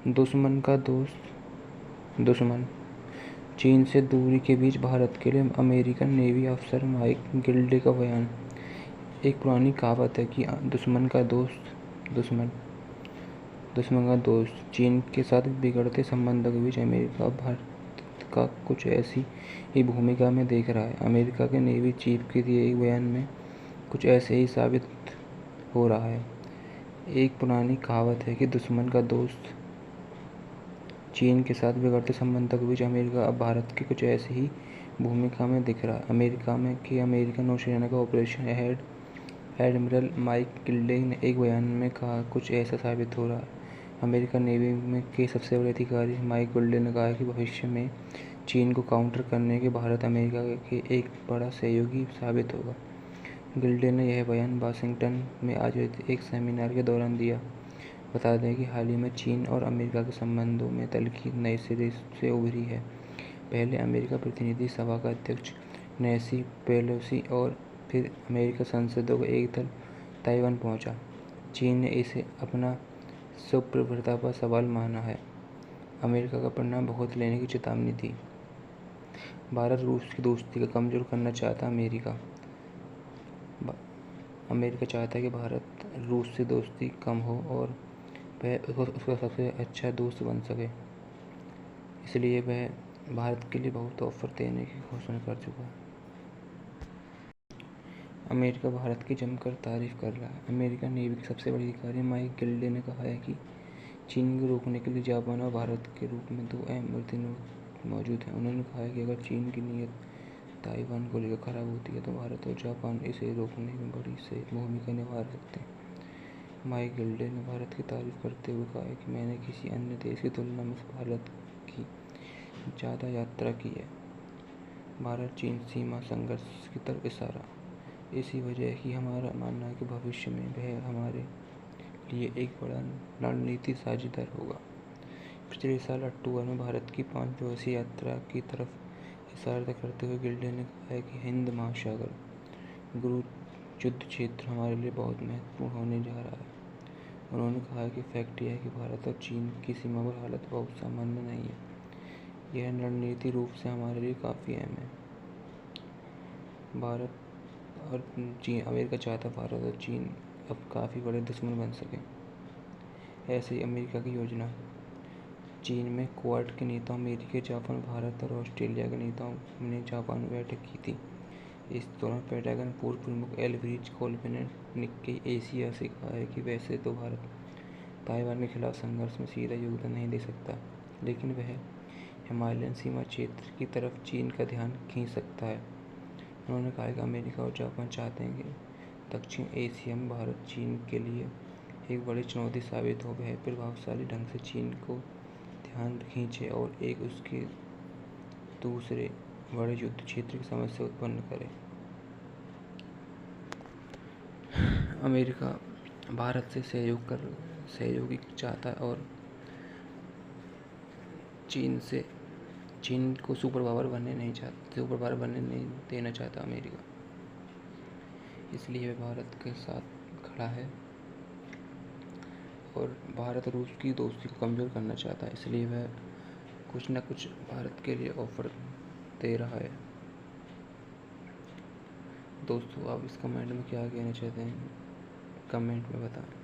दुश्मन का दोस्त दुश्मन। चीन से दूरी के बीच भारत के लिए अमेरिकन नेवी अफसर माइक गिल्डे का बयान। एक पुरानी कहावत है कि दुश्मन का दोस्त चीन के साथ बिगड़ते संबंधों के बीच अमेरिका भारत का कुछ ऐसी ही भूमिका में देख रहा है। अमेरिका के नेवी चीफ के दिए एक बयान में कुछ ऐसे ही साबित हो रहा है। एक पुरानी कहावत है कि दुश्मन का दोस्त चीन के साथ बिगड़ते संबंधों के बीच अमेरिका अब भारत की कुछ ऐसी ही भूमिका में दिख रहा है। अमेरिकन नौसेना का ऑपरेशन एडमिरल माइक गिल्डे ने एक बयान में कहा कुछ ऐसा साबित हो रहा है। अमेरिकन नेवी में के सबसे बड़े अधिकारी माइक गिल्डे ने कहा कि भविष्य में चीन को काउंटर करने के भारत अमेरिका के एक बड़ा सहयोगी साबित होगा। गिल्डे ने यह बयान वाशिंगटन में आयोजित एक सेमिनार के दौरान दिया। बता दें कि हाल ही में चीन और अमेरिका के संबंधों में तल्खी नए सिरे से उभरी है। पहले अमेरिका प्रतिनिधि सभा का अध्यक्ष नैन्सी पेलोसी और फिर अमेरिका सांसदों का एक दल ताइवान पहुंचा। चीन ने इसे अपना सुप्रभुता पर सवाल माना है। अमेरिका का परिणाम भुगत लेने की चेतावनी दी। भारत रूस की दोस्ती को कमजोर करना चाहता अमेरिका चाहता है कि भारत रूस से दोस्ती कम हो और वह उसका सबसे अच्छा दोस्त बन सके। इसलिए वह भारत के लिए बहुत ऑफर देने की घोषणा कर चुका है। अमेरिका भारत की जमकर तारीफ कर रहा है। अमेरिकन नेवी के सबसे बड़े अधिकारी माइक गिल्डे ने कहा है कि चीन को रोकने के लिए जापान और भारत के रूप में दो अहम प्रतिनिधि मौजूद हैं। उन्होंने कहा है कि अगर चीन की नीयत ताइवान को लेकर खराब होती है तो भारत और जापान इसे रोकने में बड़ी से भूमिका निभा सकते हैं। माइक गिल्डे ने भारत की तारीफ करते हुए कहा कि मैंने किसी अन्य देश की तुलना में भारत की ज़्यादा यात्रा की है। भारत चीन सीमा संघर्ष की तरफ इशारा। इसी वजह है कि हमारा मानना है कि भविष्य में वह हमारे लिए एक बड़ा रणनीतिक साझेदार होगा। पिछले साल अक्टूबर में भारत की 5 दिवसीय यात्रा की तरफ इशारा करते हुए गिल्डे ने कहा है कि हिंद महासागर गुरु युद्ध क्षेत्र हमारे लिए बहुत महत्वपूर्ण होने जा रहा है। उन्होंने कहा कि फैक्ट यह है कि भारत और चीन की सीमा पर हालत बहुत सामान्य नहीं है। यह रणनीतिक रूप से हमारे लिए काफ़ी अहम है। भारत और चीन अमेरिका चाहता भारत और चीन अब काफ़ी बड़े दुश्मन बन सके। ऐसे ही अमेरिका की योजना। चीन में क्वाड के नेताओं अमेरिका, जापान, भारत और ऑस्ट्रेलिया के नेताओं ने जापान में बैठक की थी। इस दौरान पेंटागन पूर्व प्रमुख एल्ब्रिच कोल्बे ने निक्केई एशिया से कहा है कि वैसे तो भारत ताइवान के खिलाफ संघर्ष में सीधा योगदान नहीं दे सकता, लेकिन वह हिमालयन सीमा क्षेत्र की तरफ चीन का ध्यान खींच सकता है। उन्होंने कहा कि अमेरिका और जापान चाहते हैं कि दक्षिण एशिया में भारत चीन के लिए एक बड़ी चुनौती साबित हो। वह प्रभावशाली ढंग से चीन को ध्यान खींचे और एक उसके दूसरे बड़े युद्ध क्षेत्र की समस्या उत्पन्न करे। अमेरिका भारत से सहयोगी चाहता है और चीन को सुपर पावर बनने नहीं देना चाहता अमेरिका। इसलिए वह भारत के साथ खड़ा है और भारत रूस की दोस्ती को कमज़ोर करना चाहता है। इसलिए वह कुछ न कुछ भारत के लिए ऑफर दे रहा है। दोस्तों, आप इस कमेंट में क्या कहना चाहते हैं, कमेंट में बताएं।